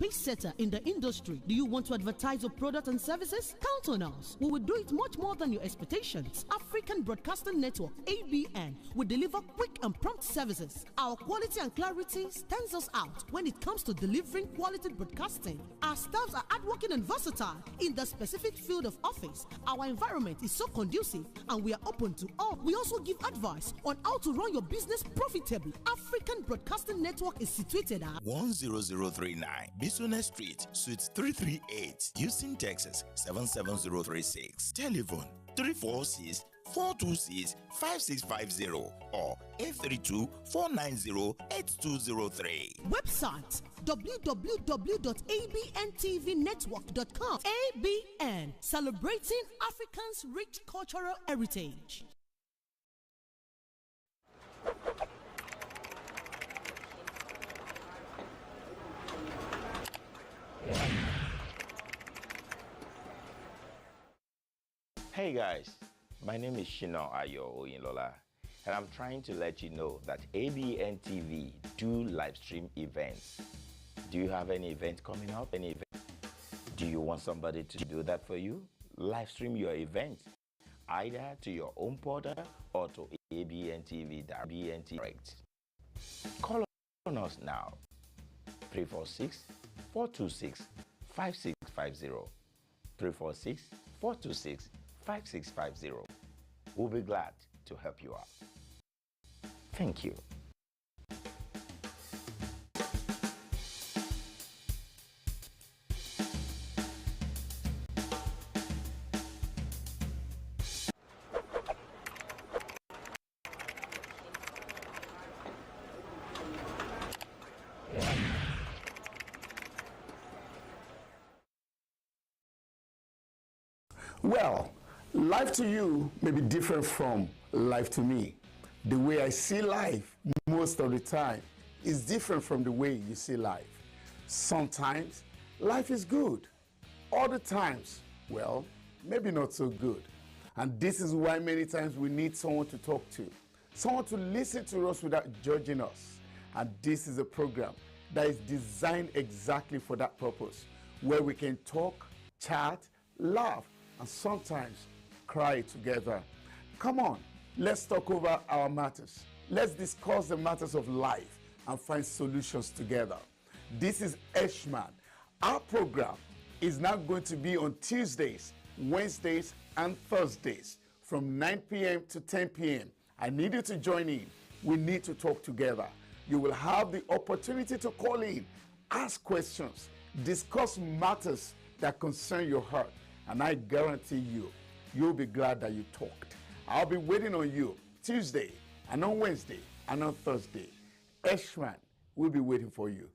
pace setter in the industry. Do you want to advertise your product and services? Count on us. We will do it much more than your expectations. African Broadcasting Network, ABN, will deliver quick and prompt services. Our quality and clarity stands us out when it comes to delivering quality broadcasting. Our staffs are hardworking and versatile in the specific field of office. Our environment is so conducive and we are open to all. We also give advice on how to run your business profitably. African Broadcasting Network is situated at 10039 Business Street, Suite 338, Houston, Texas 77036. Telephone 346-426-5650 or 832-490-8203. Website www.abntvnetwork.com. ABN, celebrating Africans' rich cultural heritage. Hey guys, my name is SHINA OYINLOLA, and I'm trying to let you know that Abntv do live stream events. Do you have any event coming up? Do you want somebody to do that for you? Live stream your event either to your own portal or to Abntv direct. Call on us now, 346-426-5650, 346-426-5650. We'll be glad to help you out. Thank you. Well, life to you may be different from life to me. The way I see life most of the time is different from the way you see life. Sometimes life is good. Other times, well, maybe not so good. And this is why many times we need someone to talk to, someone to listen to us without judging us. And this is a program that is designed exactly for that purpose, where we can talk, chat, laugh, and sometimes cry together. Come on, let's talk over our matters. Let's discuss the matters of life and find solutions together. This is Eshman. Our program is now going to be on Tuesdays, Wednesdays, and Thursdays from 9 p.m. to 10 p.m. I need you to join in. We need to talk together. You will have the opportunity to call in, ask questions, discuss matters that concern your heart. And I guarantee you, you'll be glad that you talked. I'll be waiting on you Tuesday, and on Wednesday, and on Thursday. Eshman will be waiting for you.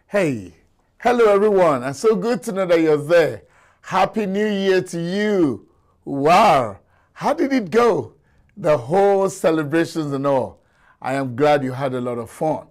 Hey, hello everyone, and so good to know that you're there. Happy New Year to you. Wow, how did it go? The whole celebrations and all. I am glad you had a lot of fun.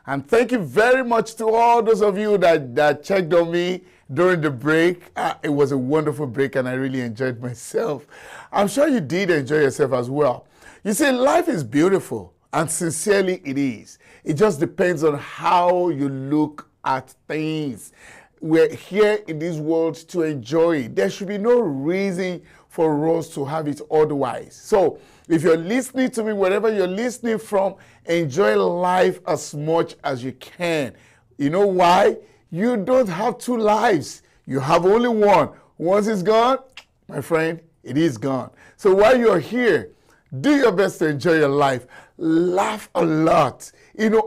And thank you very much to all those of you that checked on me during the break. It was a wonderful break and I really enjoyed myself. I'm sure you did enjoy yourself as well. You see, life is beautiful, and sincerely it is. It just depends on how you look at things. We're here in this world to enjoy it. There should be no reason for us to have it otherwise. So if you're listening to me, wherever you're listening from, enjoy life as much as you can. You know why? You don't have two lives. You have only one. Once it's gone, my friend, it is gone. So while you're here, do your best to enjoy your life. Laugh a lot.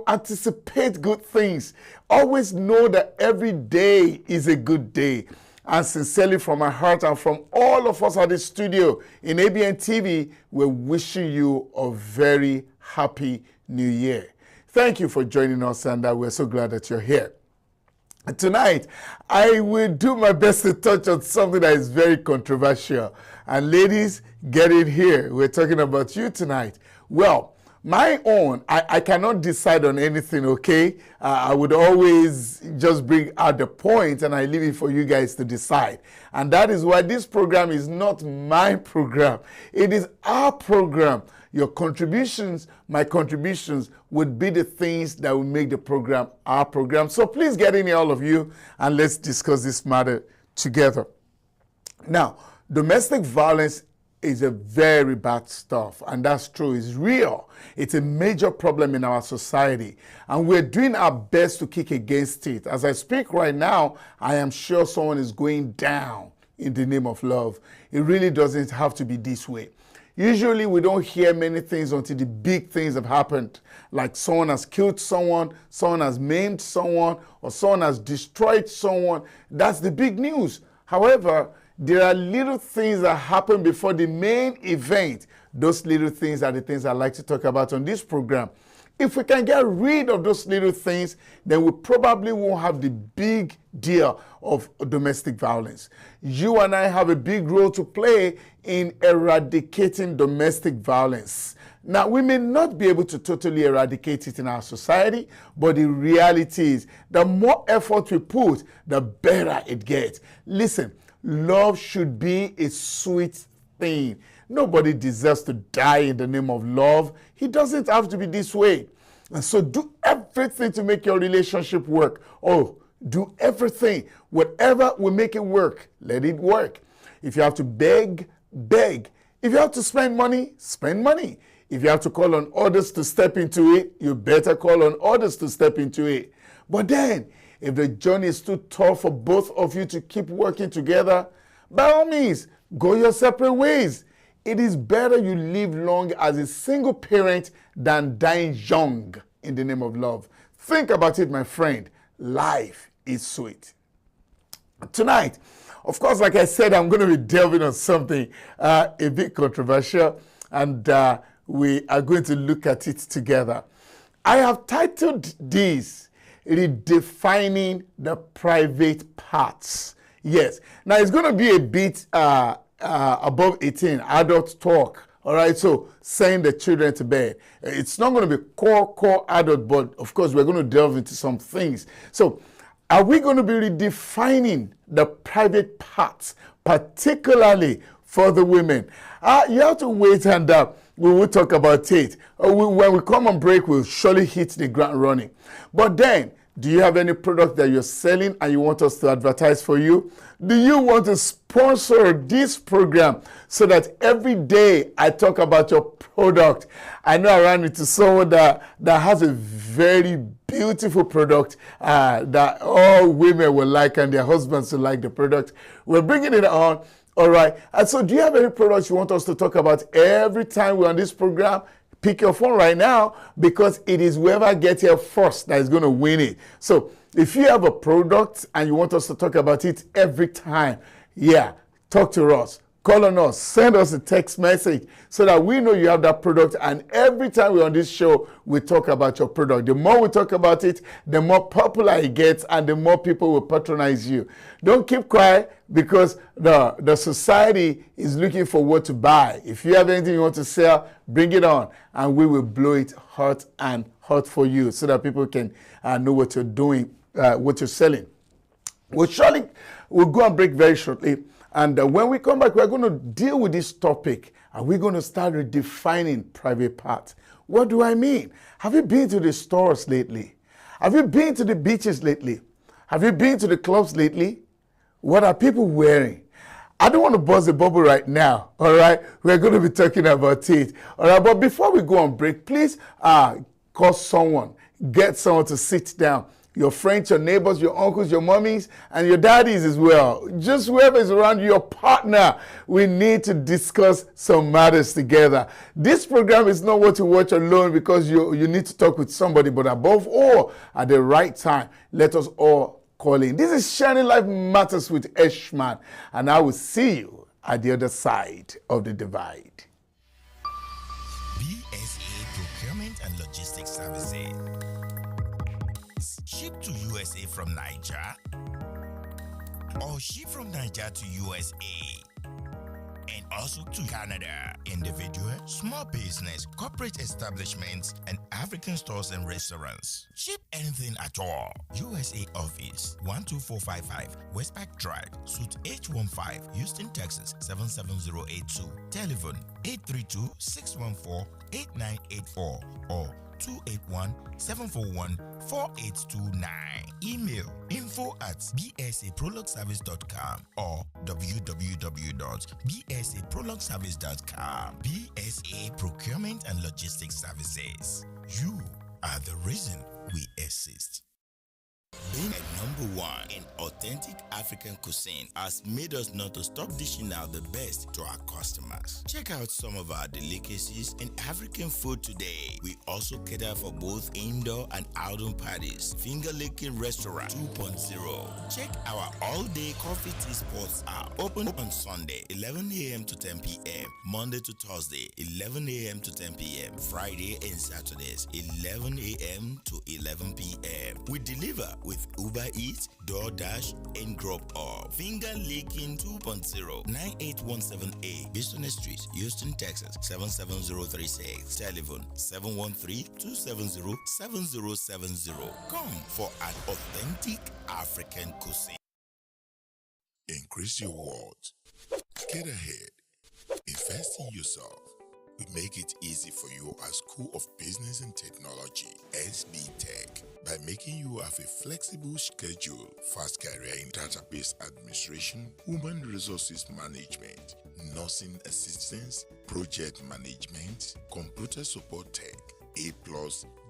Anticipate good things. Always know that every day is a good day. And sincerely from my heart and from all of us at the studio in Abntv, we're wishing you a very happy New Year. Thank you for joining us, and we're so glad that you're here. Tonight, I will do my best to touch on something that is very controversial. And ladies, get in here. We're talking about you tonight. Well, my own, I cannot decide on anything, okay? I would always just bring out the point, and I leave it for you guys to decide. And that is why this program is not my program. It is our program. Your contributions, my contributions, would be the things that will make the program our program. So please get in here, all of you, and let's discuss this matter together. Now, domestic violence is a very bad stuff, and that's true. It's real. It's a major problem in our society, and we're doing our best to kick against it. As I speak right now, I am sure someone is going down in the name of love. It really doesn't have to be this way. Usually we don't hear many things until the big things have happened, like someone has killed someone has maimed someone, or someone has destroyed someone. That's the big news. However, there are little things that happen before the main event. Those little things are the things I like to talk about on this program. If we can get rid of those little things, then we probably won't have the big deal of domestic violence. You and I have a big role to play in eradicating domestic violence. Now, we may not be able to totally eradicate it in our society, but the reality is the more effort we put, the better it gets. Listen, love should be a sweet thing. Nobody deserves to die in the name of love. It doesn't have to be this way. And so do everything to make your relationship work. Oh, do everything. Whatever will make it work, let it work. If you have to beg, beg. If you have to spend money, spend money. If you have to call on others to step into it, you better call on others to step into it. But then, if the journey is too tough for both of you to keep working together, by all means, go your separate ways. It is better you live long as a single parent than dying young in the name of love. Think about it, my friend. Life is sweet. Tonight, of course, like I said, I'm going to be delving on something a bit controversial, and we are going to look at it together. I have titled this, Redefining the Private Parts. Yes. Now, it's going to be a bit above 18, adult talk. All right, so send the children to bed. It's not going to be core adult, but of course, we're going to delve into some things. So, are we going to be redefining the private parts, particularly for the women? You have to wait, and we will talk about it. When we come on break, we'll surely hit the ground running. But then, do you have any product that you're selling and you want us to advertise for you? Do you want to sponsor this program so that every day I talk about your product? I know I ran into someone that has a very beautiful product that all women will like and their husbands will like the product. We're bringing it on. All right. And so do you have any products you want us to talk about every time we're on this program? Pick your phone right now, because it is whoever gets here first that is going to win it. So if you have a product and you want us to talk about it every time, yeah, talk to us. Call on us. Send us a text message so that we know you have that product. And every time we're on this show, we talk about your product. The more we talk about it, the more popular it gets and the more people will patronize you. Don't keep quiet, because the society is looking for what to buy. If you have anything you want to sell, bring it on, and we will blow it hot and hot for you so that people can know what you're doing, what you're selling. We'll go and break very shortly. And when we come back, we're going to deal with this topic. And we're going to start redefining private parts. What do I mean? Have you been to the stores lately? Have you been to the beaches lately? Have you been to the clubs lately? What are people wearing? I don't want to buzz the bubble right now, all right? We're going to be talking about it, all right? But before we go on break, please call someone. Get someone to sit down. Your friends, your neighbors, your uncles, your mummies, and your daddies as well. Just whoever is around you, your partner. We need to discuss some matters together. This program is not what to watch alone, because you need to talk with somebody. But above all, at the right time, let us all call in. This is Shining Life Matters with Eshman, and I will see you at the other side of the divide. BSA Procurement and Logistics Services. Ship to USA from Niger, or ship from Niger to USA, and also to Canada. Individual, small business, corporate establishments, and African stores and restaurants. Ship anything at all. USA office 12455 Westpac Drive, Suite H15, Houston, Texas 77082. Telephone 832-614-8984 or 281-741-4829. Email info@bsaprologueservice.com or www.bsaprologueservice.com. BSA Procurement and Logistics Services. You are the reason we exist. Being a #1 in authentic African cuisine has made us not to stop dishing out the best to our customers. Check out some of our delicacies in African food today. We also cater for both indoor and outdoor parties. Finger Licking Restaurant 2.0. Check our all-day coffee tea spots are open on Sunday 11 a.m. to 10 p.m. Monday to Thursday 11 a.m. to 10 p.m. Friday and Saturdays 11 a.m. to 11 p.m. We deliver with Uber Eats, DoorDash, and Drop Off. Finger Licking 2.0, 9817A, Boston Street, Houston, Texas 77036. Telephone 713-270-7070. Come for an authentic African cuisine. Increase your world. Get ahead. Invest in yourself. We make it easy for you at School of Business and Technology, SB Tech, by making you have a flexible schedule, fast career in database administration, human resources management, nursing assistance, project management, computer support tech, A+,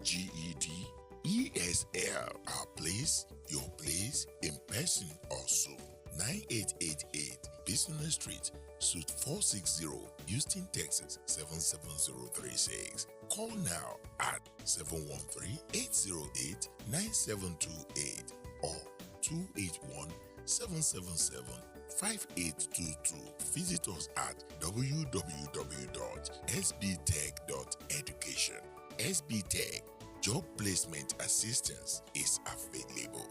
GED, ESL. Our place, your place, in person also. 9888 Business Street, Suite 460, Houston, Texas 77036. Call now at 713-808-9728 or 281-777-5822. Visit us at www.sbtech.education. SB Tech Job Placement Assistance is available.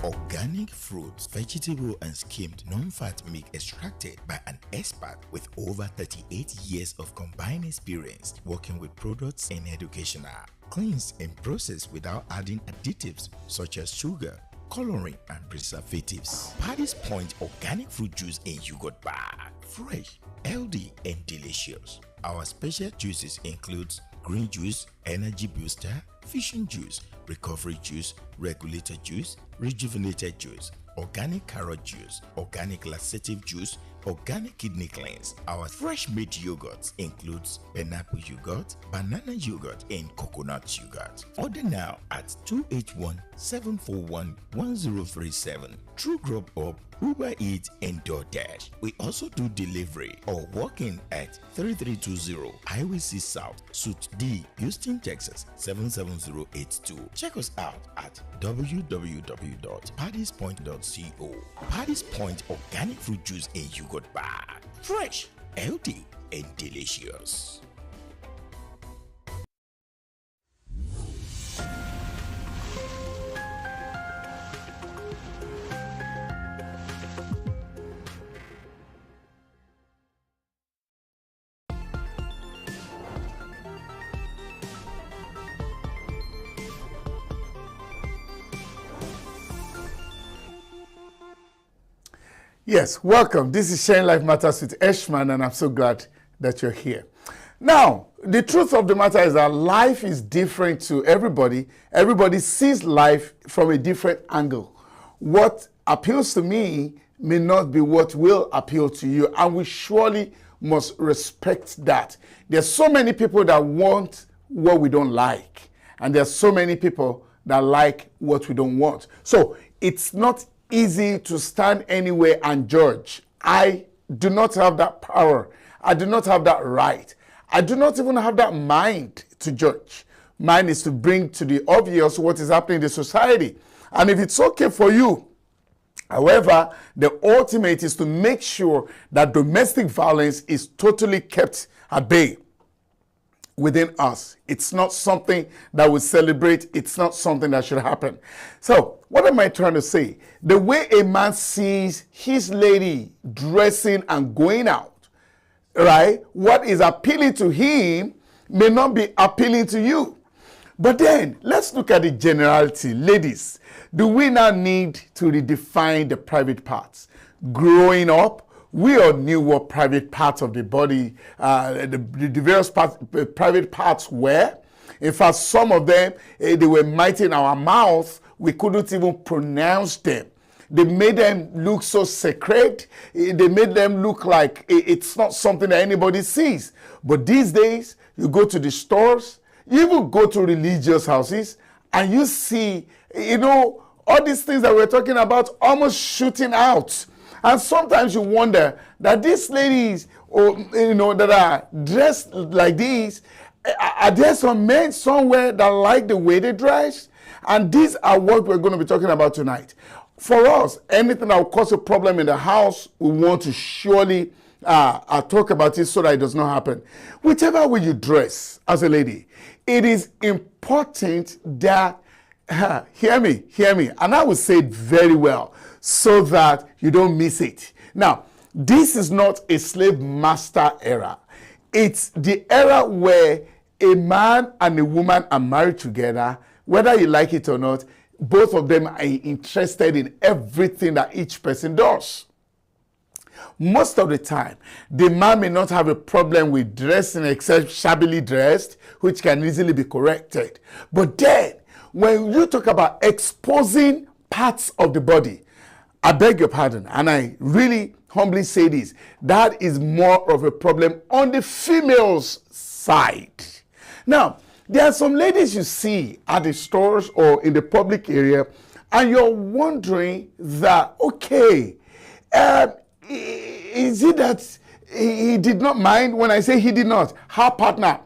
Organic fruits, vegetable and skimmed non-fat milk extracted by an expert with over 38 years of combined experience working with products in educational, cleansed and processed without adding additives such as sugar, coloring and preservatives. Paddy's Point organic fruit juice in yogurt bag. Fresh, healthy and delicious. Our special juices include green juice, energy booster, fission juice, recovery juice, regulator juice, rejuvenated juice, organic carrot juice, organic laxative juice, organic kidney cleanse. Our fresh made yogurt includes pineapple yogurt, banana yogurt, and coconut yogurt. Order now at 281-741-1037. True Grub Up, Uber Eats, and DoorDash. We also do delivery or walk-in at 3320 Highway C South, Suite D, Houston, Texas 77082. Check us out at www.paddyspoint.co. Paddy's Point organic fruit juice in yogurt bar. Fresh, healthy, and delicious. Yes, welcome. This is Sharing Life Matters with Eshman, and I'm so glad that you're here. Now, the truth of the matter is that life is different to everybody. Everybody sees life from a different angle. What appeals to me may not be what will appeal to you, and we surely must respect that. There's so many people that want what we don't like, and there's so many people that like what we don't want. So it's not easy to stand anywhere and judge. I do not have that power. I do not have that right. I do not even have that mind to judge. Mine is to bring to the obvious what is happening in the society. And if it's okay for you However, the ultimate is to make sure that domestic violence is totally kept at bay within us. It's not something that we celebrate. It's not something that should happen. So what am I trying to say? The way a man sees his lady dressing and going out, right? What is appealing to him may not be appealing to you. But then let's look at the generality. Ladies, do we now need to redefine the private parts? Growing up, we all knew what private parts of the body, the various private parts were. In fact, some of them, they were mighty in our mouth. We couldn't even pronounce them. They made them look so sacred. They made them look like it's not something that anybody sees. But these days, you go to the stores, you even go to religious houses, and you see, all these things that we're talking about almost shooting out. And sometimes you wonder that these ladies, that are dressed like these, are there some men somewhere that like the way they dress? And these are what we're going to be talking about tonight. For us, anything that will cause a problem in the house, we want to surely talk about it so that it does not happen. Whichever way you dress as a lady, it is important that, hear me, and I will say it very well, so that you don't miss it. Now, this is not a slave master era. It's the era where a man and a woman are married together. Whether you like it or not, both of them are interested in everything that each person does. Most of the time, the man may not have a problem with dressing except shabbily dressed, which can easily be corrected. But then, when you talk about exposing parts of the body, I beg your pardon, and I really humbly say this, that is more of a problem on the female's side. Now, there are some ladies you see at the stores or in the public area, and you're wondering that, okay, is it that he did not mind? When I say he did not, her partner,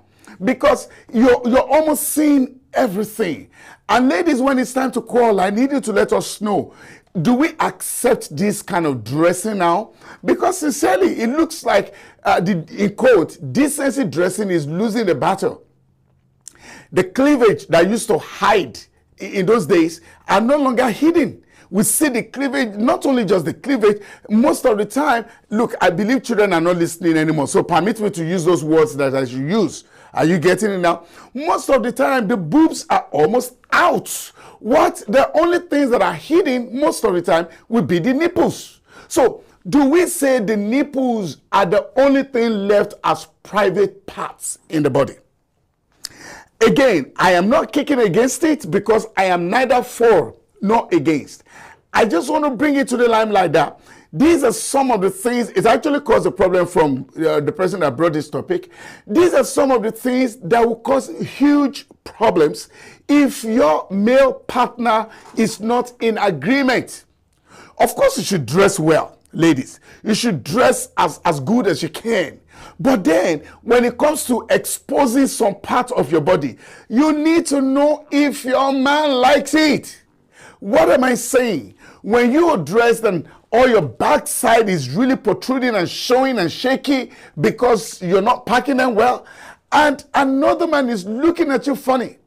because you're almost seeing everything. And ladies, when it's time to call, I need you to let us know, do we accept this kind of dressing now? Because sincerely, it looks like, in quote, decency dressing is losing the battle. The cleavage that used to hide in those days are no longer hidden. We see the cleavage, not only just the cleavage, most of the time. Look, I believe children are not listening anymore, so permit me to use those words that I should use. Are you getting it now? Most of the time, the boobs are almost out. The only things that are hidden most of the time will be the nipples. So, do we say the nipples are the only thing left as private parts in the body? Again, I am not kicking against it because I am neither for nor against. I just want to bring it to the limelight that these are some of the things. It actually caused a problem from the person that brought this topic. These are some of the things that will cause huge problems if your male partner is not in agreement. Of course, you should dress well, ladies. You should dress as good as you can. But then, when it comes to exposing some part of your body, you need to know if your man likes it. What am I saying? When you are dressed and all your backside is really protruding and showing and shaky because you're not packing them well, and another man is looking at you funny,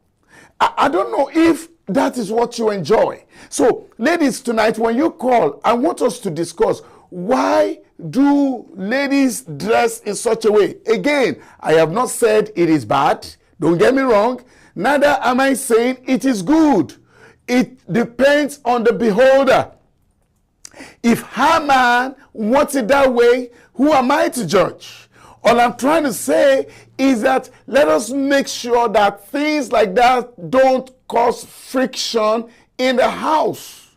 I don't know if that is what you enjoy. So, ladies, tonight when you call, I want us to discuss, why do ladies dress in such a way? Again, I have not said it is bad. Don't get me wrong. Neither am I saying it is good. It depends on the beholder. If her man wants it that way, who am I to judge? All I'm trying to say is that let us make sure that things like that don't cause friction in the house.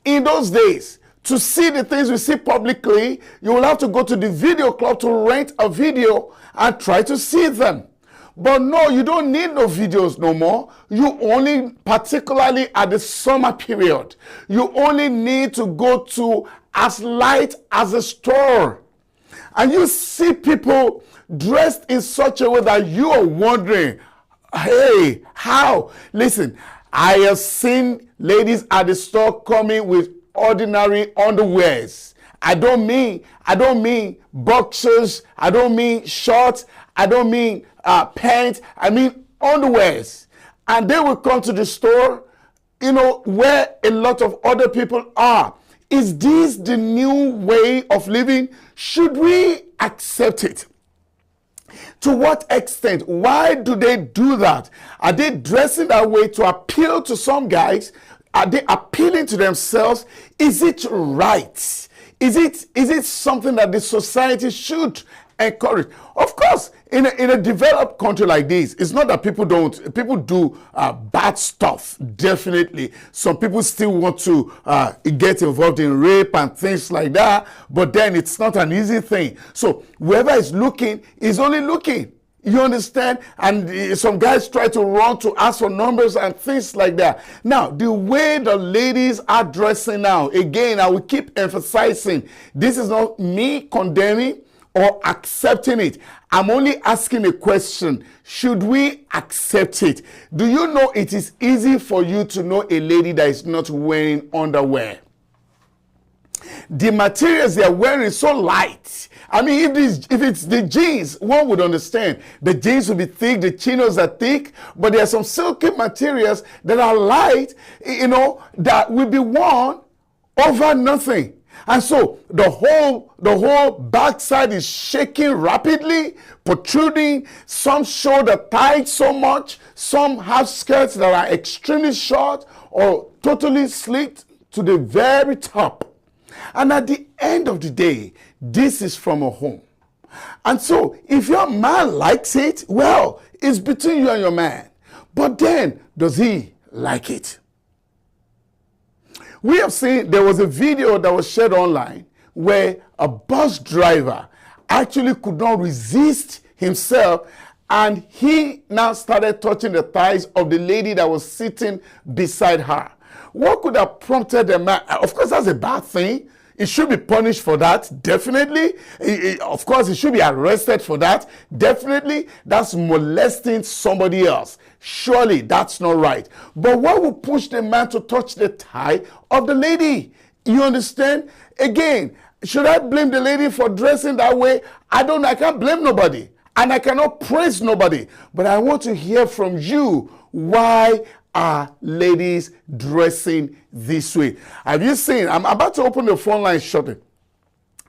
In those days, to see the things we see publicly, you will have to go to the video club to rent a video and try to see them. But no, you don't need no videos no more. You only, particularly at the summer period, you only need to go to as light as a store. And you see people dressed in such a way that you are wondering, hey, how? Listen, I have seen ladies at the store coming with ordinary underwears. I don't mean boxers. I don't mean shorts. I don't mean pants. I mean underwears. And they will come to the store, where a lot of other people are. Is this the new way of living? Should we accept it? To what extent? Why do they do that? Are they dressing that way to appeal to some guys? Are they appealing to themselves? Is it right? Is it something that the society should encourage? Of course, in a developed country like this, it's not that people do bad stuff. Definitely, some people still want to get involved in rape and things like that, but then it's not an easy thing. So whoever is looking is only looking. You understand? And some guys try to run to ask for numbers and things like that. Now, the way the ladies are dressing now, again, I will keep emphasizing, this is not me condemning or accepting it. I'm only asking a question. Should we accept it? Do you know it is easy for you to know a lady that is not wearing underwear? The materials they are wearing is so light. I mean, if it's the jeans, one would understand. The jeans will be thick, the chinos are thick, but there are some silky materials that are light, that will be worn over nothing. And so the whole backside is shaking rapidly, protruding. Some show the thighs so much. Some have skirts that are extremely short or totally slit to the very top. And at the end of the day, this is from a home. And so if your man likes it, well, it's between you and your man. But then, does he like it? We have seen, there was a video that was shared online where a bus driver actually could not resist himself, and he now started touching the thighs of the lady that was sitting beside her. What could have prompted the man? Of course, that's a bad thing. He should be punished for that, definitely. Of course, he should be arrested for that, definitely. That's molesting somebody else. Surely, that's not right. But what would push the man to touch the thigh of the lady? You understand? Again, should I blame the lady for dressing that way? I don't know. I can't blame nobody. And I cannot praise nobody. But I want to hear from you. Why are ladies dressing this way? Have you seen? I'm about to open the phone line shortly.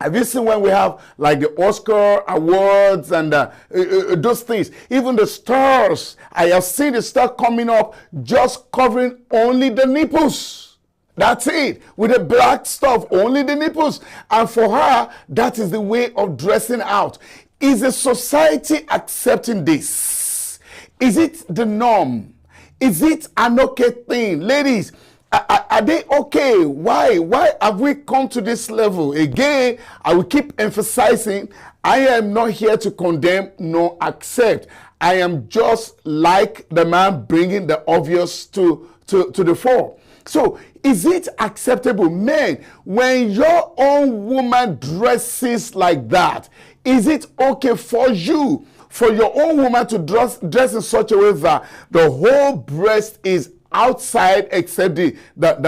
Have you seen when we have like the Oscar awards and those things? Even the stars. I have seen the star coming up just covering only the nipples. That's it. With the black stuff, only the nipples. And for her, that is the way of dressing out. Is the society accepting this? Is it the norm? Is it an okay thing? Ladies, are they okay? Why have we come to this level? Again, I will keep emphasizing, I am not here to condemn nor accept. I am just like the man bringing the obvious to the fore. So, is it acceptable? Men, when your own woman dresses like that, is it okay for you? For your own woman to dress in such a way that the whole breast is outside except the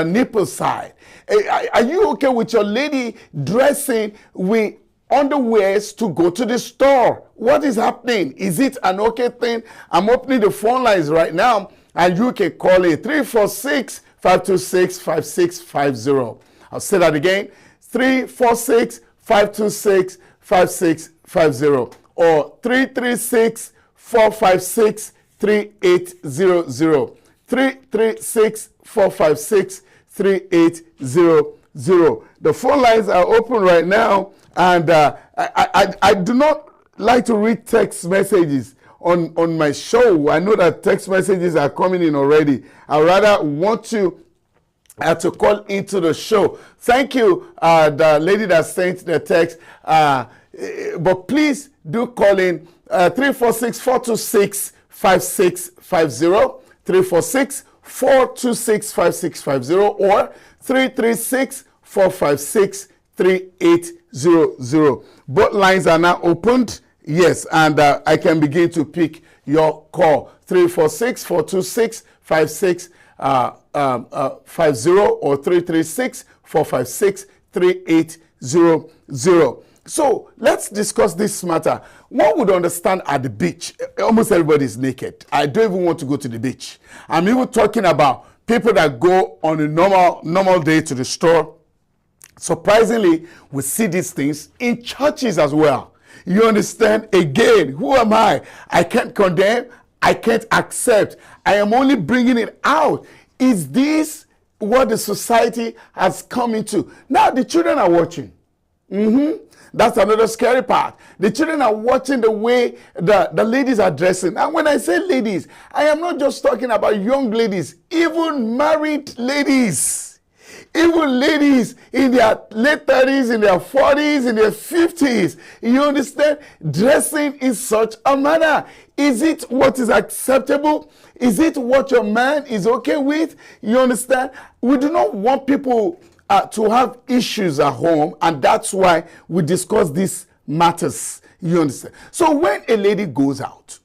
nipple side. Are you okay with your lady dressing with underwears to go to the store? What is happening? Is it an okay thing? I'm opening the phone lines right now, and you can call it 346-526-5650. I'll say that again, 346-526-5650. Or 336-456-3800. 336-456-3800. The phone lines are open right now, and I do not like to read text messages on my show. I know that text messages are coming in already. I rather want you to call into the show. Thank you, the lady that sent the text. But please do call in 346-426-5650, 346-426-5650, or 336-456-3800. Both lines are now opened. Yes, and I can begin to pick your call. 346-426-5650 or 336-456-3800. 456-3800. So let's discuss this matter. One would understand at the beach, almost everybody is naked. I don't even want to go to the beach. I'm even talking about people that go on a normal day to the store. Surprisingly, we see these things in churches as well. You understand? Again, who am I? I can't condemn. I can't accept. I am only bringing it out. Is this what the society has come into? Now the children are watching. That's another scary part. The children are watching the way the ladies are dressing. And when I say ladies, I am not just talking about young ladies, even married ladies. Even ladies in their late 30s, in their 40s, in their 50s. You understand? Dressing in such a manner. Is it what is acceptable? Is it what your man is okay with? You understand? We do not want people to have issues at home, and that's why we discuss these matters. You understand? So when a lady goes out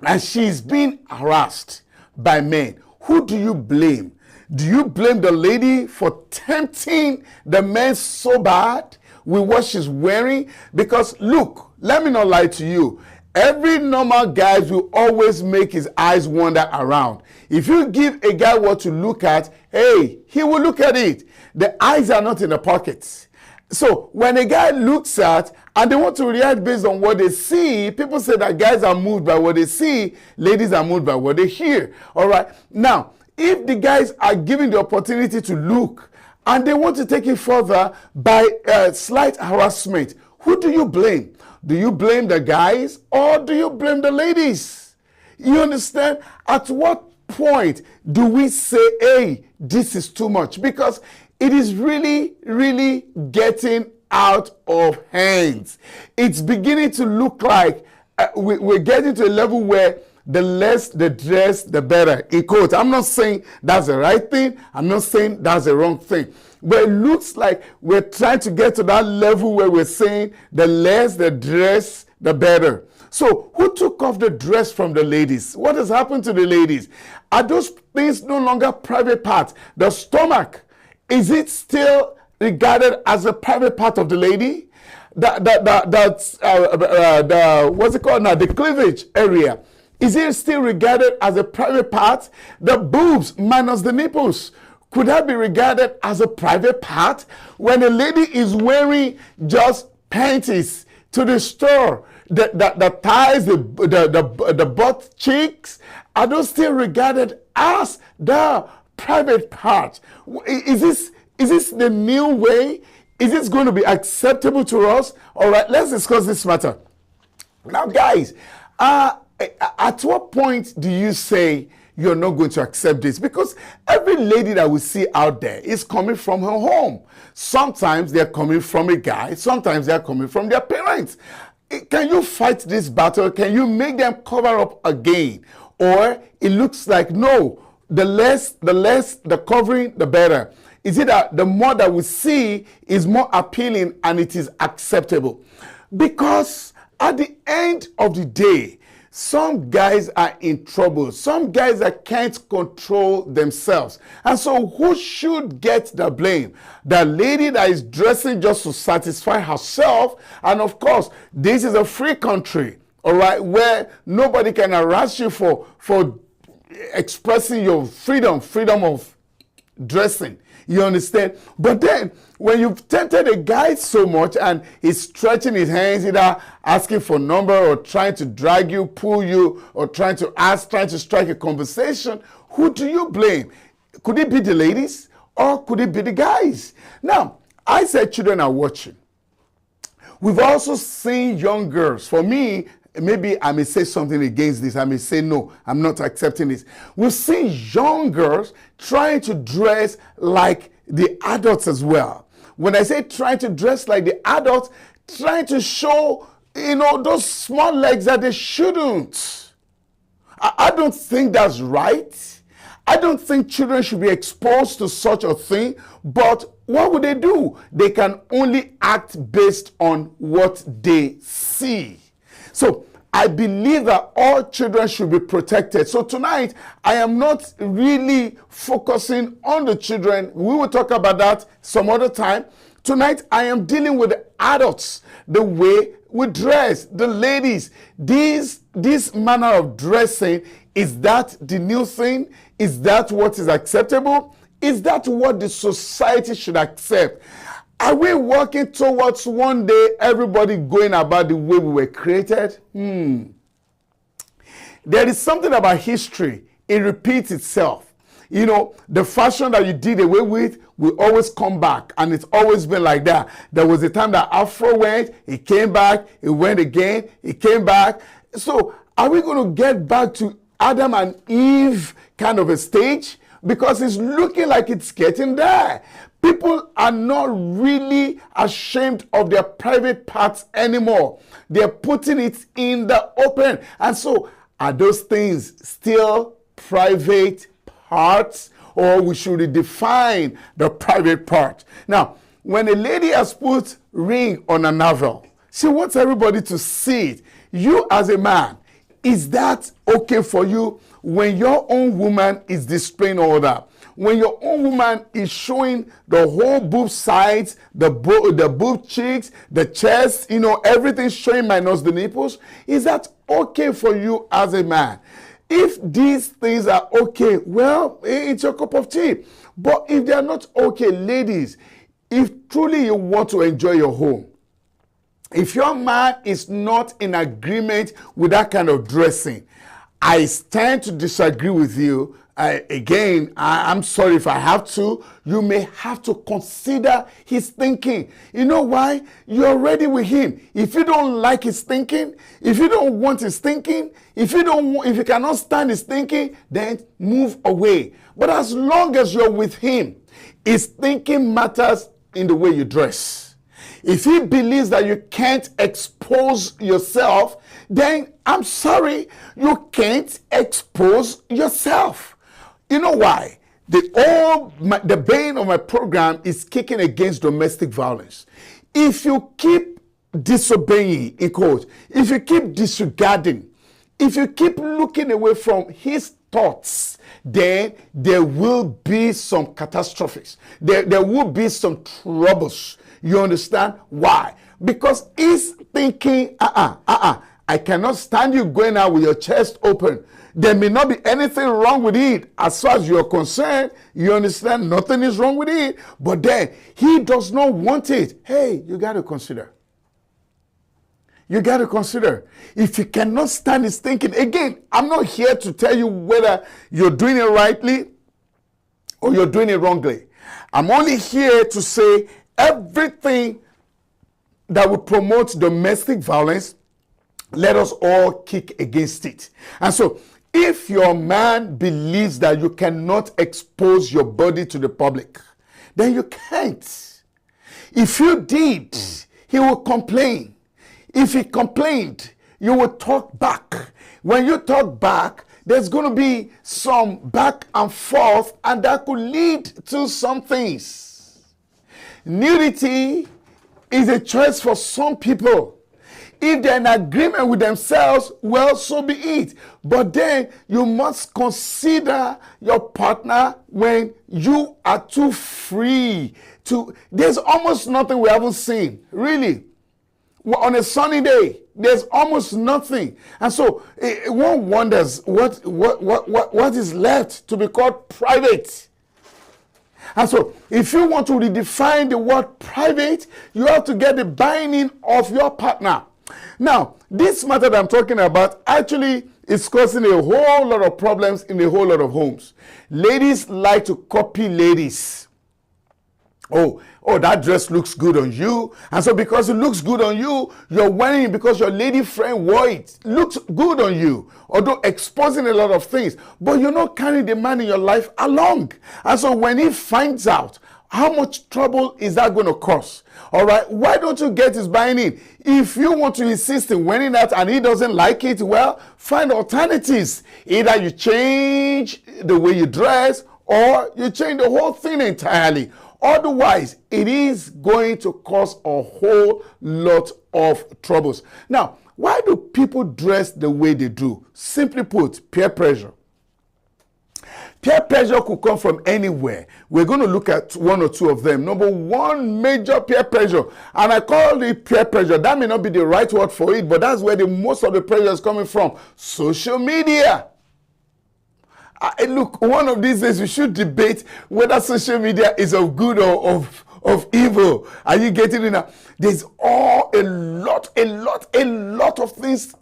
and she's being harassed by men, who do you blame? Do you blame the lady for tempting the man so bad with what she's wearing? Because look, let me not lie to you. Every normal guy will always make his eyes wander around. If you give a guy what to look at, hey, he will look at it. The eyes are not in the pockets. So when a guy looks at and they want to react based on what they see, people say that guys are moved by what they see, ladies are moved by what they hear. All right. Now, if the guys are given the opportunity to look and they want to take it further by slight harassment, who do you blame? Do you blame the guys or do you blame the ladies? You understand? At what point do we say, hey, this is too much? Because it is really, really getting out of hands. It's beginning to look like we're getting to a level where the less the dress, the better. In quotes, I'm not saying that's the right thing. I'm not saying that's the wrong thing. But it looks like we're trying to get to that level where we're saying the less the dress, the better. So who took off the dress from the ladies? What has happened to the ladies? Are those things no longer private parts? The stomach, is it still regarded as a private part of the lady? What's it called now? The cleavage area. Is it still regarded as a private part? The boobs minus the nipples, could that be regarded as a private part? When a lady is wearing just panties to the store, the thighs, the butt cheeks, are those still regarded as the private part? Is this the new way? Is this going to be acceptable to us? All right, let's discuss this matter. Now, guys, at what point do you say you're not going to accept this? Because every lady that we see out there is coming from her home. Sometimes they're coming from a guy. Sometimes they're coming from their parents. Can you fight this battle? Can you make them cover up again? Or it looks like, no, the less the covering, the better. Is it that the more that we see is more appealing and it is acceptable? Because at the end of the day, some guys are in trouble. Some guys that can't control themselves. And so who should get the blame? The lady that is dressing just to satisfy herself. And of course, this is a free country, all right, where nobody can harass you for expressing your freedom of dressing. You understand? But then, when you've tempted a guy so much and he's stretching his hands, either asking for number or trying to drag you, pull you, or trying to strike a conversation, who do you blame? Could it be the ladies or could it be the guys? Now, I said children are watching. We've also seen young girls. For me, maybe I may say something against this. I may say, no, I'm not accepting this. We've seen young girls trying to dress like the adults as well. When I say trying to dress like the adults, trying to show, those small legs that they shouldn't. I don't think that's right. I don't think children should be exposed to such a thing. But what would they do? They can only act based on what they see. So I believe that all children should be protected. So tonight, I am not really focusing on the children. We will talk about that some other time. Tonight, I am dealing with the adults, the way we dress, the ladies. This manner of dressing, is that the new thing? Is that what is acceptable? Is that what the society should accept? Are we working towards one day everybody going about the way we were created? There is something about history. It repeats itself. You know, the fashion that you did away with will always come back, and it's always been like that. There was a time that Afro went, it came back, it went again, it came back. So are we going to get back to Adam and Eve kind of a stage? Because it's looking like it's getting there. People are not really ashamed of their private parts anymore. They're putting it in the open. And so, are those things still private parts, or we should redefine the private part? Now, when a lady has put ring on a navel, she wants everybody to see it. You as a man, is that okay for you when your own woman is displaying all that? When your own woman is showing the whole boob sides, the boob cheeks, the chest, you know, everything showing minus the nipples, is that okay for you as a man? If these things are okay, well, it's your cup of tea. But if they are not okay, ladies, if truly you want to enjoy your home, if your man is not in agreement with that kind of dressing, I stand to disagree with you. I'm sorry if I have to. You may have to consider his thinking. You know why? You're ready with him. If you don't like his thinking, if you don't want his thinking, if you cannot stand his thinking, then move away. But as long as you're with him, his thinking matters in the way you dress. If he believes that you can't expose yourself, then I'm sorry, you can't expose yourself. You know why? The bane of my program is kicking against domestic violence. If you keep disobeying, in quote, if you keep disregarding, if you keep looking away from his thoughts, then there will be some catastrophes. There will be some troubles. You understand why? Because he's thinking, I cannot stand you going out with your chest open. There may not be anything wrong with it. As far as you're concerned, you understand, nothing is wrong with it. But then, he does not want it. Hey, you got to consider. You got to consider. If you cannot stand his thinking, again, I'm not here to tell you whether you're doing it rightly or you're doing it wrongly. I'm only here to say everything that will promote domestic violence, let us all kick against it. And so, if your man believes that you cannot expose your body to the public, then you can't. If you did, he will complain. If he complained, you will talk back. When you talk back, there's going to be some back and forth, and that could lead to some things. Nudity is a choice for some people. If they're in agreement with themselves, well, so be it. But then you must consider your partner when you are too free to. There's almost nothing we haven't seen, really. On a sunny day, there's almost nothing. And so one wonders what is left to be called private. And so, if you want to redefine the word private, you have to get the buy-in of your partner. Now, this matter that I'm talking about actually is causing a whole lot of problems in a whole lot of homes. Ladies like to copy ladies. Oh, that dress looks good on you. And so because it looks good on you, you're wearing it because your lady friend wore it. Looks good on you. Although exposing a lot of things. But you're not carrying the man in your life along. And so when he finds out, how much trouble is that going to cause? All right, why don't you get his buying in? If you want to insist in wearing that and he doesn't like it, well, find alternatives. Either you change the way you dress or you change the whole thing entirely. Otherwise, it is going to cause a whole lot of troubles. Now, why do people dress the way they do? Simply put, peer pressure. Peer pressure could come from anywhere. We're going to look at one or two of them. Number one, major peer pressure. And I call it peer pressure. That may not be the right word for it, but that's where most of the pressure is coming from. Social media. Look, one of these days we should debate whether social media is of good or of evil. Are you getting it now? There's a lot of things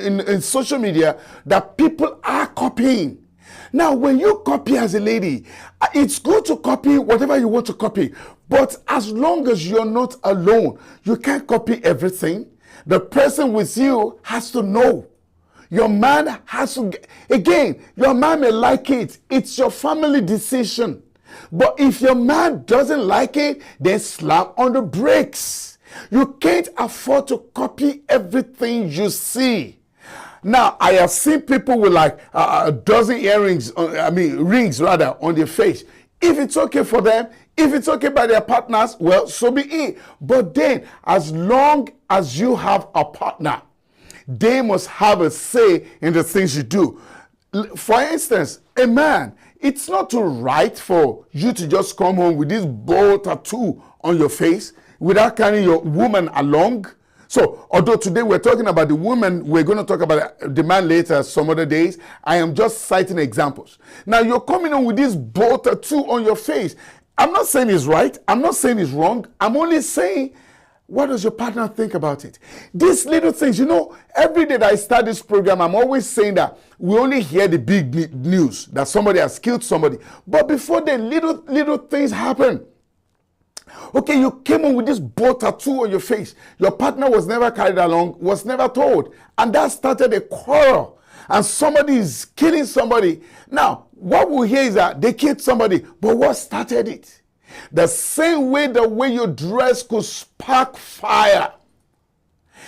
in social media that people are copying. Now, when you copy as a lady, it's good to copy whatever you want to copy. But as long as you're not alone, you can't copy everything. The person with you has to know. Your man has to, again, your man may like it. It's your family decision. But if your man doesn't like it, then slap on the brakes. You can't afford to copy everything you see. Now, I have seen people with like a dozen rings on their face. If it's okay for them, if it's okay by their partners, well, so be it. But then, as long as you have a partner, they must have a say in the things you do. For instance, a man, it's not too right for you to just come home with this bold tattoo on your face without carrying your woman along. So, although today we're talking about the woman, we're going to talk about the man later some other days. I am just citing examples. Now, you're coming on with this bold tattoo on your face. I'm not saying it's right. I'm not saying it's wrong. I'm only saying, what does your partner think about it? These little things, every day that I start this program, I'm always saying that we only hear the big news, that somebody has killed somebody. But before the little things happen, okay, you came on with this bold tattoo on your face. Your partner was never carried along, was never told. And that started a quarrel. And somebody is killing somebody. Now, what we hear is that they killed somebody. But what started it? The same way the way you dress could spark fire.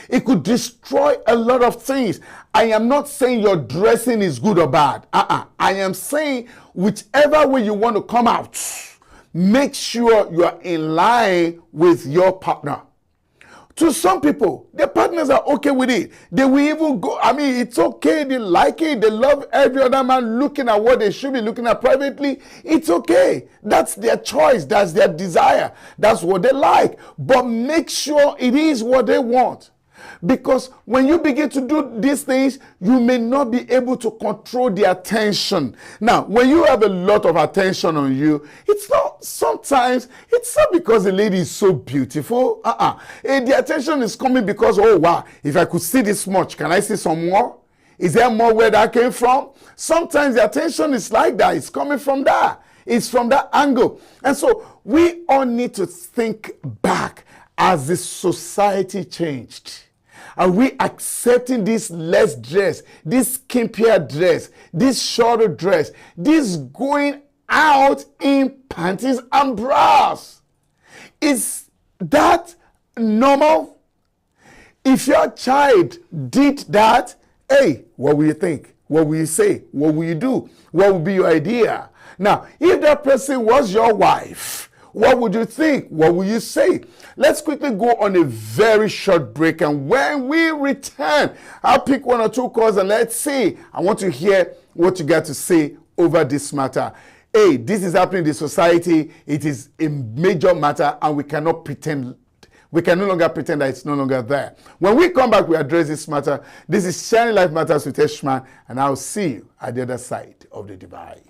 It could destroy a lot of things. I am not saying your dressing is good or bad. I am saying whichever way you want to come out, make sure you are in line with your partner. To some people, their partners are okay with it. They will even go, it's okay. They like it. They love every other man looking at what they should be looking at privately. It's okay. That's their choice. That's their desire. That's what they like. But make sure it is what they want. Because when you begin to do these things, you may not be able to control the attention. Now, when you have a lot of attention on you, it's not because the lady is so beautiful. The attention is coming because, oh wow, if I could see this much, can I see some more? Is there more where that came from? Sometimes the attention is like that. It's coming from that. It's from that angle. And so we all need to think back as the society changed. Are we accepting this less dress, this skimpier dress, this shorter dress, this going out in panties and bras? Is that normal? If your child did that, hey, what will you think? What will you say? What will you do? What will be your idea? Now, if that person was your wife, what would you think? What will you say? Let's quickly go on a very short break. And when we return, I'll pick one or two calls and let's see. I want to hear what you got to say over this matter. Hey, this is happening in the society. It is a major matter and we cannot pretend. We can no longer pretend that it's no longer there. When we come back, we address this matter. This is Shining Life Matters with Eshman, and I'll see you at the other side of the divide.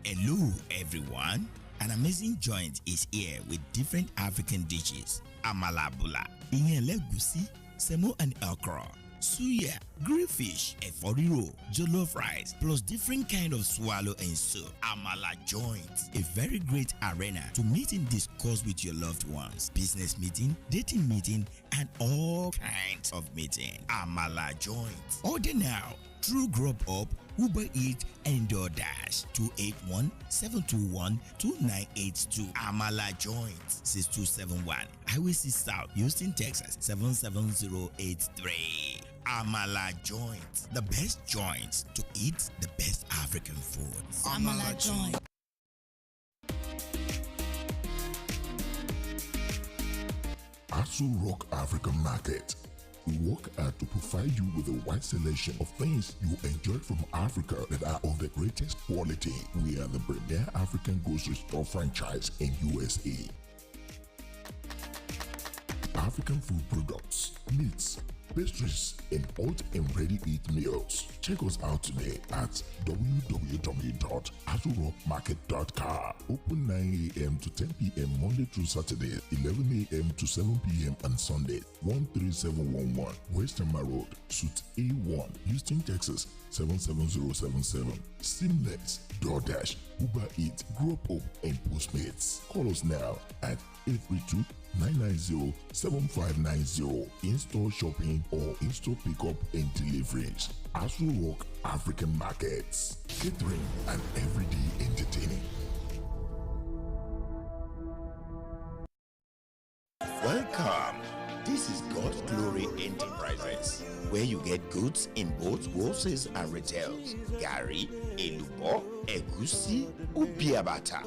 Hello everyone, an amazing joint is here with different African dishes. Amala bula, iyan legusi, semo and okra. suya, grilled fish, efforiro, jollof rice, plus different kind of swallow and soup. Amala Joint, a very great arena to meet and discuss with your loved ones. Business meeting, dating meeting, and all kinds of meeting. Amala Joint. Order now through Grub Up, Uber Eats, and DoorDash. 281-721-2982. Amala Joint. 6271 Highway 6 South, Houston, Texas 77083. Amala Joint. The best joints to eat the best African food. Amala Joint. Asu Rock African Market. We work hard to provide you with a wide selection of things you enjoy from Africa that are of the greatest quality. We are the premier African grocery store franchise in USA. African food products, meats, pastries, and hot and ready-to-eat meals. Check us out today at www.azurockmarket.com. Open 9 a.m. to 10 p.m. Monday through Saturday, 11 a.m. to 7 p.m. on Sunday. 13711 Western Road, Suite A1, Houston, Texas 77077. Seamless, DoorDash, Uber Eats, Grub Up, and Postmates. Call us now at 832-990-7590. In-store shopping or in-store pickup and deliveries. Asu Rock African Markets. Catering and everyday entertaining. Welcome. This is God's Glory Enterprises, where you get goods in both wholesale and retails. Gari, elubo, egusi, ubiabata.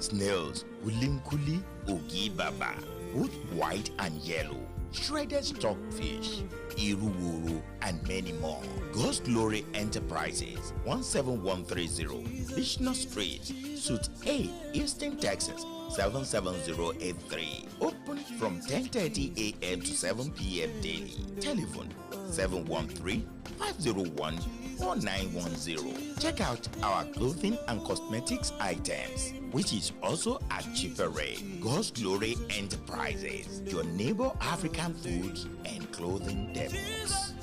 Snails, ulinkuli, ugi baba, both white and yellow. Shredded stockfish, iruwuru, and many more. God's Glory Enterprises, 17130, Bishna Street, Suite A, Houston, Texas 77083. Open from 10:30 a.m. to 7 p.m. daily. Telephone 713-501-4910. Check out our clothing and cosmetics items, which is also at cheaper rate. God's Glory Enterprises, your neighbor African foods and clothing depots.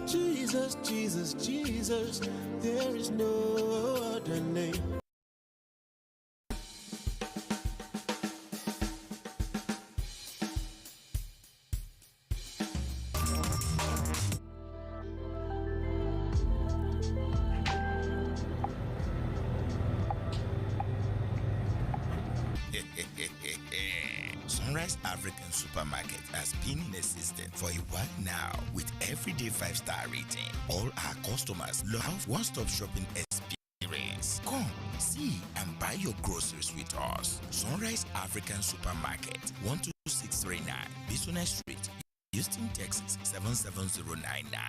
Jesus, Jesus, Jesus, there is no other name. Sunrise African Supermarket has been in existence for a while now with everyday 5-star rating. All our customers love one-stop shopping experience. Come, see and buy your groceries with us. Sunrise African Supermarket, 12639 Business Street, Houston, Texas 77099.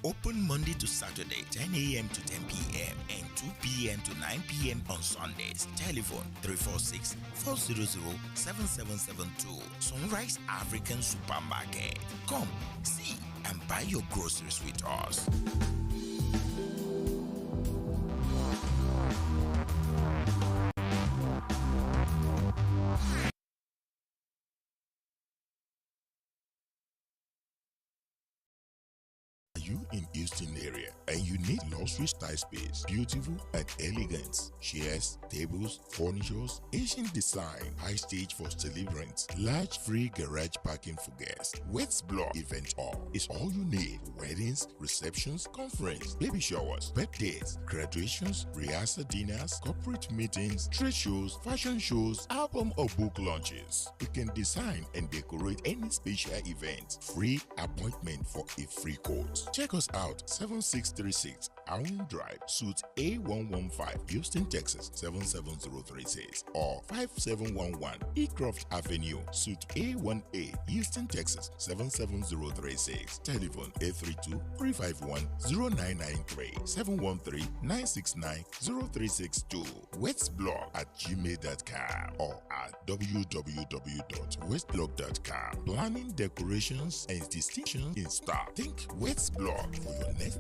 Open Monday to Saturday 10 a.m. to 10 p.m. and 2 p.m. to 9 p.m. on Sundays. Telephone 346-400-7772. Sunrise African Supermarket. Come, see and buy your groceries with us. You in Houston area and you need luxury style space, beautiful and elegant chairs, tables, furnitures, Asian design, high stage for celebrants, large free garage parking for guests. Wets Block Event Hall is all you need. Weddings, receptions, conference, baby showers, birthdays, graduations, rehearsal dinners, corporate meetings, trade shows, fashion shows, album or book launches. You can design and decorate any special event. Free appointment for a free quote. Check us out, 7636 Allen Drive, Suite A115, Houston, Texas 77036, or 5711 Ecroft Avenue, Suite A1A, Houston, Texas 77036. Telephone 832-351-0993, 713-969-0362. westblog@gmail.com or at www.westblog.com. Planning, decorations, and distinctions in stock. Think Westblog for your next.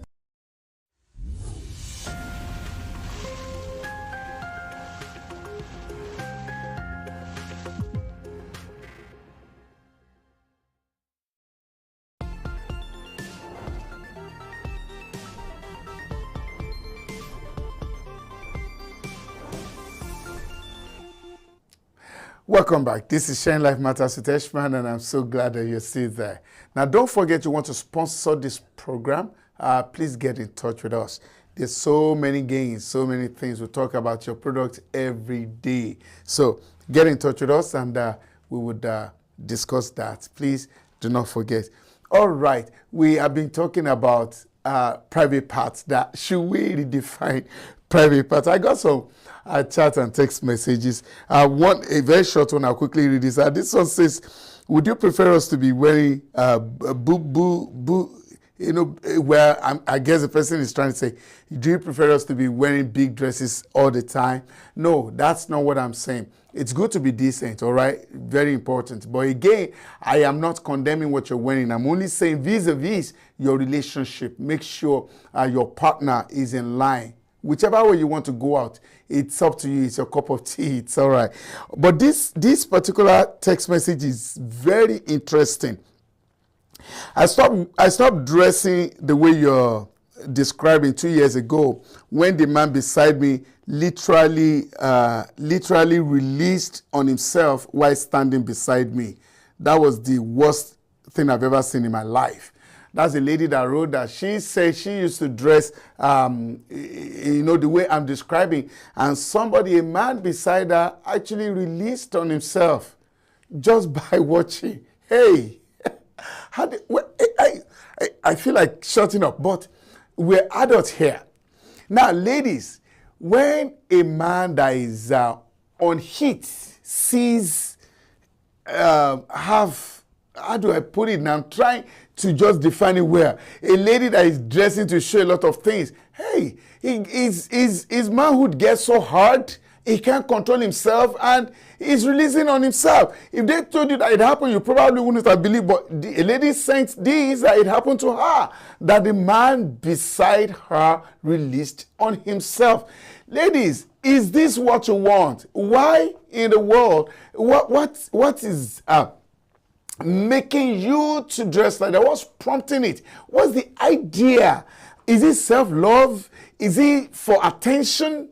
Welcome back. This is Sharing Life Matters with Eshman, and I'm so glad that you're still there. Now, don't forget you want to sponsor this program. Please get in touch with us. There's so many gains, so many things. We talk about your product every day. So get in touch with us, and we would discuss that. Please do not forget. All right. We have been talking about private parts. That should we redefine private parts? I got some chat and text messages. A very short one. I'll quickly read this. This one says, "Would you prefer us to be wearing you know, where I guess the person is trying to say, do you prefer us to be wearing big dresses all the time?" No, that's not what I'm saying. It's good to be decent, all right? Very important. But again, I am not condemning what you're wearing. I'm only saying vis-a-vis your relationship. Make sure your partner is in line. Whichever way you want to go out, it's up to you. It's your cup of tea. It's all right. But this particular text message is very interesting. I stopped dressing the way you're describing 2 years ago when the man beside me literally released on himself while standing beside me. That was the worst thing I've ever seen in my life. That's a lady that wrote that. She said she used to dress, you know, the way I'm describing, and somebody, a man beside her, actually released on himself just by watching. Hey, I feel like shutting up, but we're adults here. Now, ladies, when a man that is on heat sees, how do I put it now? I'm trying to just define it well. A lady that is dressing to show a lot of things, hey, his manhood gets so hard, he can't control himself, and he's releasing on himself. If they told you that it happened, you probably wouldn't have believed. But a lady sent this, that it happened to her, that the man beside her released on himself. Ladies, is this what you want? Why in the world? What is making you to dress like that? What's prompting it? What's the idea? Is it self-love? Is it for attention?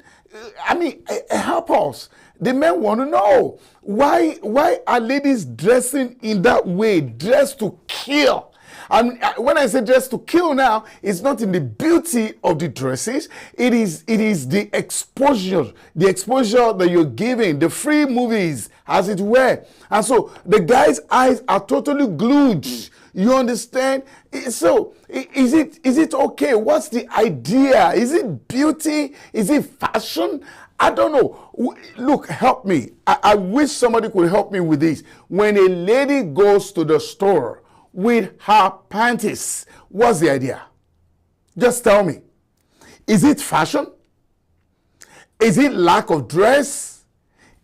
I mean, help us. The men want to know, why are ladies dressing in that way, dressed to kill? And when I say dress to kill now, it's not in the beauty of the dresses. It is the exposure that you're giving, the free movies, as it were. And so the guy's eyes are totally glued. You understand? So is it okay? What's the idea? Is it beauty? Is it fashion? I don't know. Look, help me. I wish somebody could help me with this. When a lady goes to the store with her panties, what's the idea? Just tell me. Is it fashion? Is it lack of dress?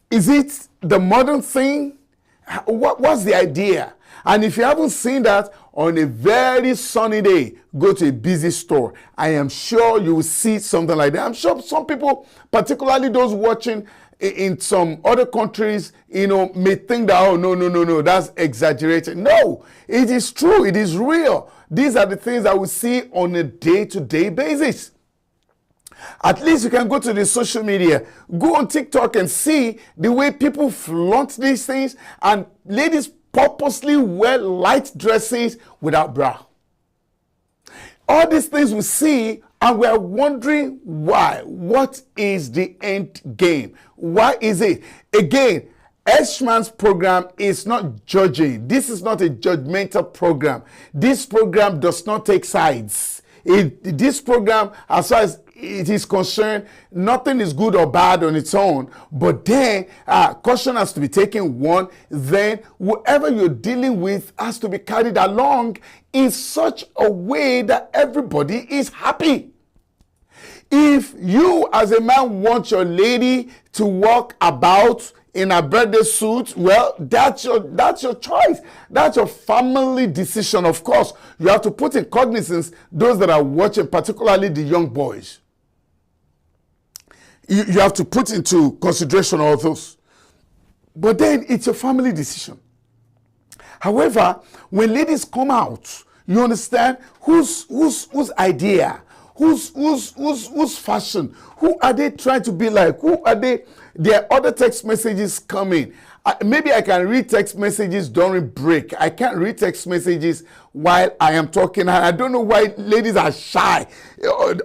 Is it the modern thing? What's the idea? And if you haven't seen that, on a very sunny day, go to a busy store. I am sure you will see something like that. I'm sure some people, particularly those watching in some other countries, you know, may think that, oh, no, that's exaggerated. No, it is true. It is real. These are the things that we see on a day-to-day basis. At least you can go to the social media, go on TikTok and see the way people flaunt these things, and ladies purposely wear light dresses without bra. All these things we see, and we're wondering why. What is the end game? Why is it? Again, Eshman's program is not judging. This is not a judgmental program. This program does not take sides. This program, as far as it is concerned, nothing is good or bad on its own. But then caution has to be taken. One, then whoever you're dealing with has to be carried along in such a way that everybody is happy. If you as a man want your lady to walk about in a birthday suit, well, that's your choice. That's your family decision. Of course, you have to put in cognizance those that are watching, particularly the young boys. You have to put into consideration all those. But then it's your family decision. However, when ladies come out, you understand whose idea, Whose fashion? Who are they trying to be like? Who are they? There are other text messages coming. Maybe I can read text messages during break. I can't read text messages while I am talking. I don't know why ladies are shy.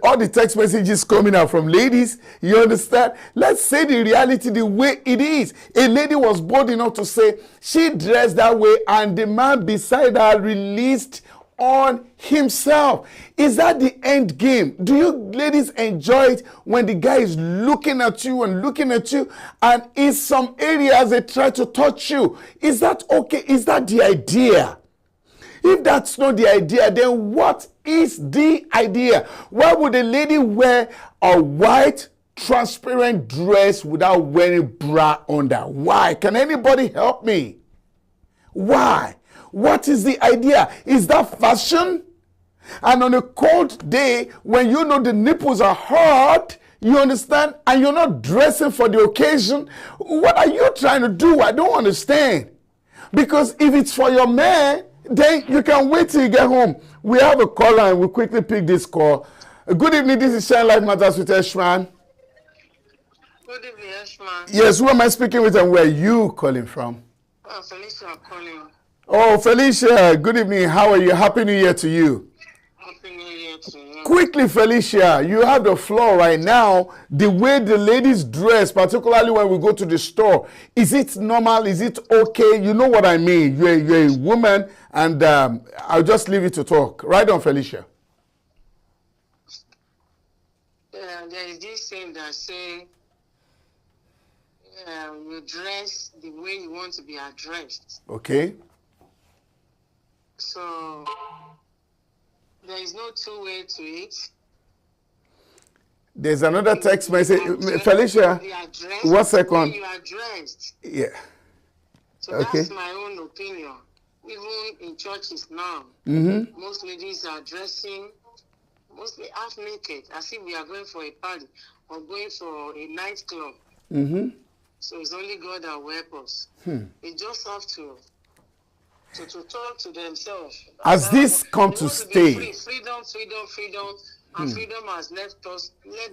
All the text messages coming out from ladies, you understand? Let's say the reality the way it is. A lady was bold enough to say she dressed that way and the man beside her released on himself. Is that the end game? Do you ladies enjoy it when the guy is looking at you and in some areas they try to touch you? Is that okay? Is that the idea? If that's not the idea, then what is the idea? Why would a lady wear a white transparent dress without wearing bra under? Why? Can anybody help me? Why? What is the idea? Is that fashion? And on a cold day, when you know the nipples are hard, you understand, and you're not dressing for the occasion, what are you trying to do? I don't understand. Because if it's for your man, then you can wait till you get home. We have a caller and we'll quickly pick this call. Good evening, this is Shine Life Matters with Eshman. Good evening, Eshman. Yes, who am I speaking with and where are you calling from? Felicia calling. Oh, Felicia, good evening. How are you? Happy New Year to you. Happy New Year to you. Quickly, Felicia, you have the floor right now. The way the ladies dress, particularly when we go to the store, is it normal? Is it okay? You know what I mean. You're a woman, and I'll just leave you to talk. Right on, Felicia. There is this saying that say you dress the way you want to be addressed. Okay. So there is no two way to it. There's another text message. Felicia, 1 second. You are dressed. Yeah. So okay. That's my own opinion. Even in churches now, most ladies are dressing mostly half naked, as if we are going for a party or going for a nightclub. So it's only God that will help us. They just have to talk to themselves. As this come to stay. Freedom, and freedom has led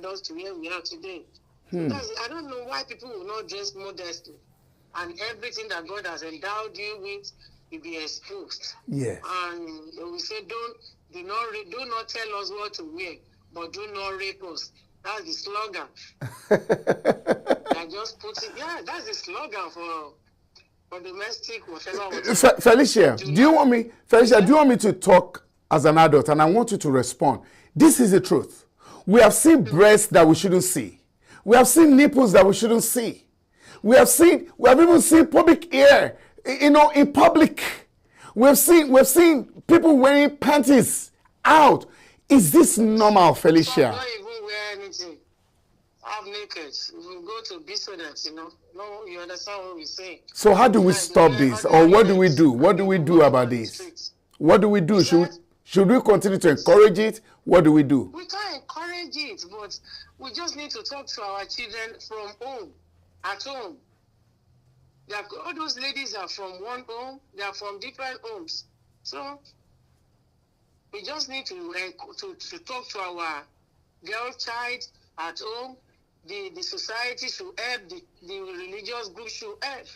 us to where we are today. I don't know why people will not dress modestly, and everything that God has endowed you with will be exposed. Yes. And we say, do not tell us what to wear, but do not rape us. That's the slogan. I just put it. Yeah, that's the slogan for domestic whatever. Felicia, do you want me to talk as an adult, and I want you to respond? This is the truth. We have seen breasts that we shouldn't see. We have seen nipples that we shouldn't see. We have even seen pubic hair, in public. We've seen people wearing panties out. Is this normal, Felicia? Don't even wear anything. Half naked. We go to business, No, you understand what we say. So how do we stop this? Or what do we do? What do we do about this? What do we do? Should we continue to encourage it? What do we do? We can't encourage it, but we just need to talk to our children from home, at home. All those ladies are from one home. They are from different homes. So we just need to talk to our girl child at home. The society should help. The religious group should help.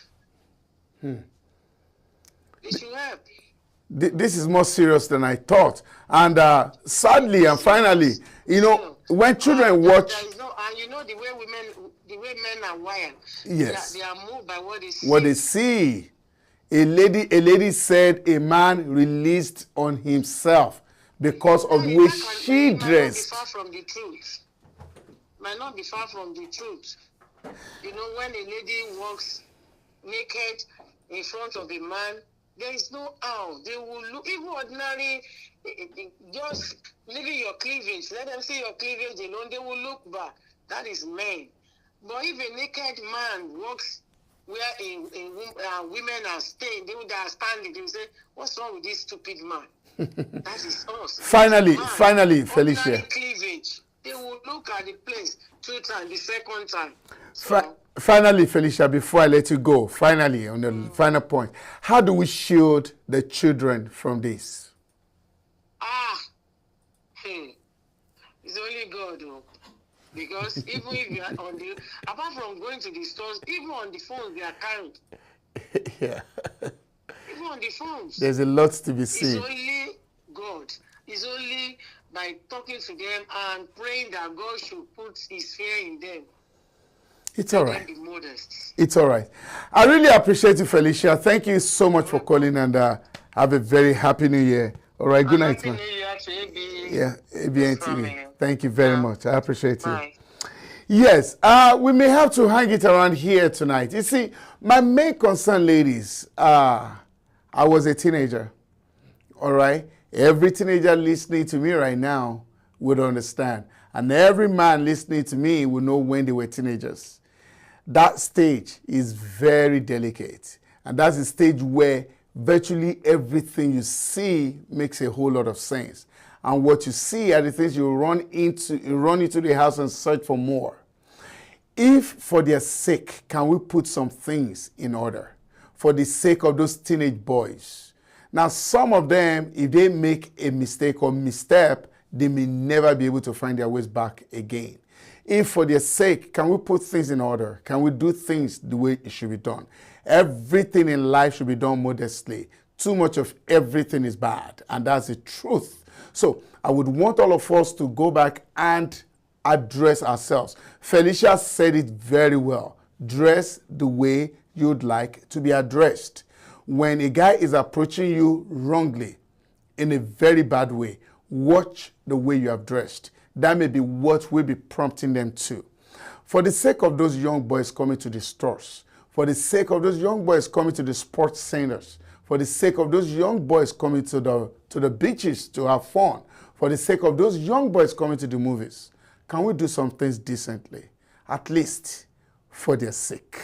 They should help. This is more serious than I thought. And sadly and finally, when children watch... the way men are wired. Yes. They are moved by what they see. What they see. A lady said a man released on himself because of the way she dressed. Might not be far from the truth. When a lady walks naked in front of a man, there is no how. They will look, even ordinary, just leaving your cleavage. Let them see your cleavage alone, they will look back. That is men. But if a naked man walks where women are staying, they are standing, they will say, what's wrong with this stupid man? That is us. Finally, Felicia. Cleavage. They will look at the place 2 times, the second time. Finally, Felicia, before I let you go, finally, on the final point, how do we shield the children from this? It's It's only God, oh. Because even if you are apart from going to the stores, even on the phones they are carrying. Yeah. Even on the phones. There's a lot to be seen. It's only God. It's only by talking to them and praying that God should put his fear in them. It's all right. Be modest. It's all right. I really appreciate you, Felicia. Thank you so much for calling, and have a very happy New Year. All right, good night, man. Happy New Year to AB. Yeah, Abntv. Thank you very much. I appreciate Bye. you. Yes, we may have to hang it around here tonight. You see, my main concern, ladies, I was a teenager. All right? Every teenager listening to me right now would understand. And every man listening to me would know when they were teenagers. That stage is very delicate. And that's the stage where virtually everything you see makes a whole lot of sense. And what you see are the things you run into the house and search for more. If for their sake, can we put some things in order? For the sake of those teenage boys. Now, some of them, if they make a mistake or misstep, they may never be able to find their ways back again. If for their sake, can we put things in order? Can we do things the way it should be done? Everything in life should be done modestly. Too much of everything is bad, and that's the truth. So I would want all of us to go back and address ourselves. Felicia said it very well. Dress the way you'd like to be addressed. When a guy is approaching you wrongly, in a very bad way, watch the way you have dressed. That may be what will be prompting them to. For the sake of those young boys coming to the stores, for the sake of those young boys coming to the sports centers, for the sake of those young boys coming to the beaches to have fun, for the sake of those young boys coming to the movies, can we do some things decently? At least for their sake.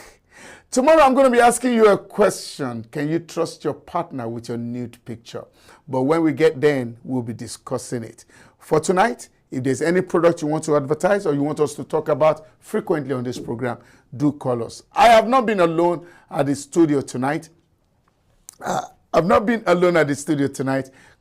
Tomorrow I'm going to be asking you a question. Can you trust your partner with your nude picture? But when we get there, we'll be discussing it. For tonight, if there's any product you want to advertise or you want us to talk about frequently on this program, do call us. I have not been alone at the studio tonight.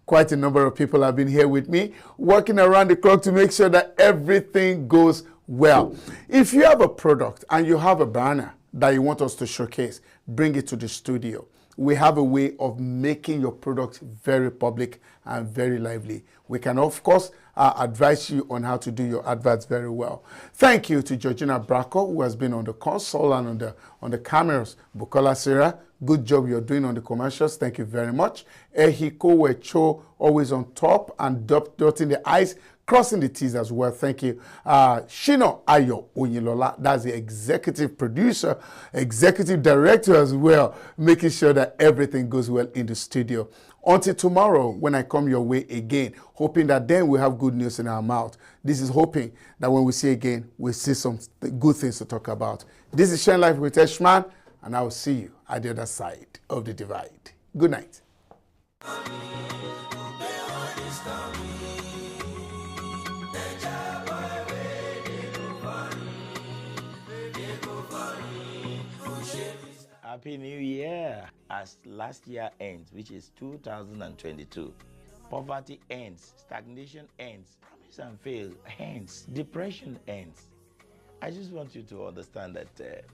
Quite a number of people have been here with me, working around the clock to make sure that everything goes well. If you have a product and you have a banner that you want us to showcase, bring it to the studio. We have a way of making your product very public and very lively. We can, of course, advise you on how to do your adverts very well. Thank you to Georgina Bracco, who has been on the console and on the cameras. Bukola Sarah, good job you're doing on the commercials. Thank you very much. Ehiko Wecho, always on top and dotting the I's, crossing the T's as well. Thank you. SHINA OYINLOLA, that's the executive producer, executive director as well, making sure that everything goes well in the studio. Until tomorrow, when I come your way again, hoping that then we'll have good news in our mouth. This is hoping that when we see again, we'll see some good things to talk about. This is Shine Life with Eshman, and I will see you at the other side of the divide. Good night. Happy New Year! As last year ends, which is 2022, poverty ends, stagnation ends, promise and fail ends, depression ends. I just want you to understand that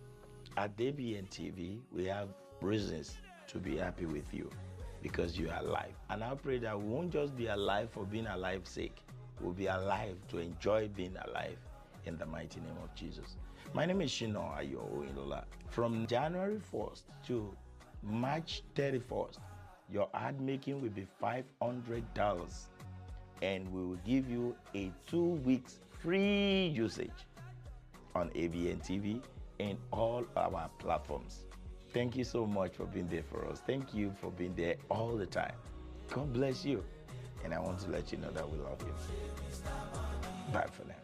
at Abntv, we have reasons to be happy with you because you are alive. And I pray that we won't just be alive for being alive's sake. We'll be alive to enjoy being alive in the mighty name of Jesus. My name is SHINA OYINLOLA. From January 1st to March 31st, your ad making will be $500, and we will give you a 2 weeks free usage on Abntv and all our platforms. Thank you so much for being there for us. Thank you for being there all the time. God bless you. And I want to let you know that we love you. Bye for now.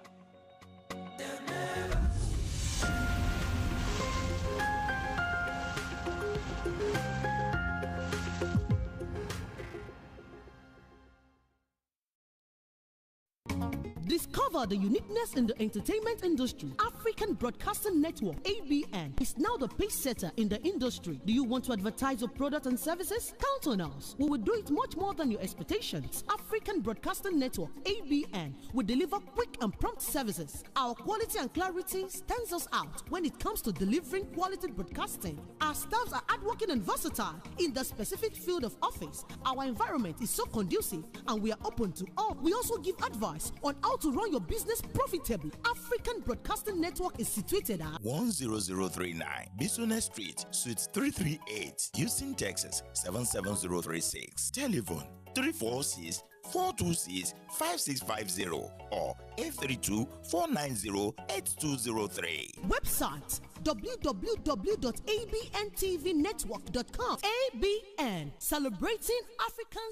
Discover the uniqueness in the entertainment industry. African Broadcasting Network, ABN, is now the pace setter in the industry. Do you want to advertise your product and services? Count on us. We will do it much more than your expectations. African Broadcasting Network, ABN, will deliver quick and prompt services. Our quality and clarity stands us out when it comes to delivering quality broadcasting. Our staffs are hardworking and versatile in the specific field of office. Our environment is so conducive and we are open to all. We also give advice on how to run your business profitably. African Broadcasting Network is situated at 10039 Business Street, Suite 338, Houston, Texas 77036. Telephone 346-426-5650 or 832-490-8203. Website www.abntvnetwork.com. ABN, celebrating African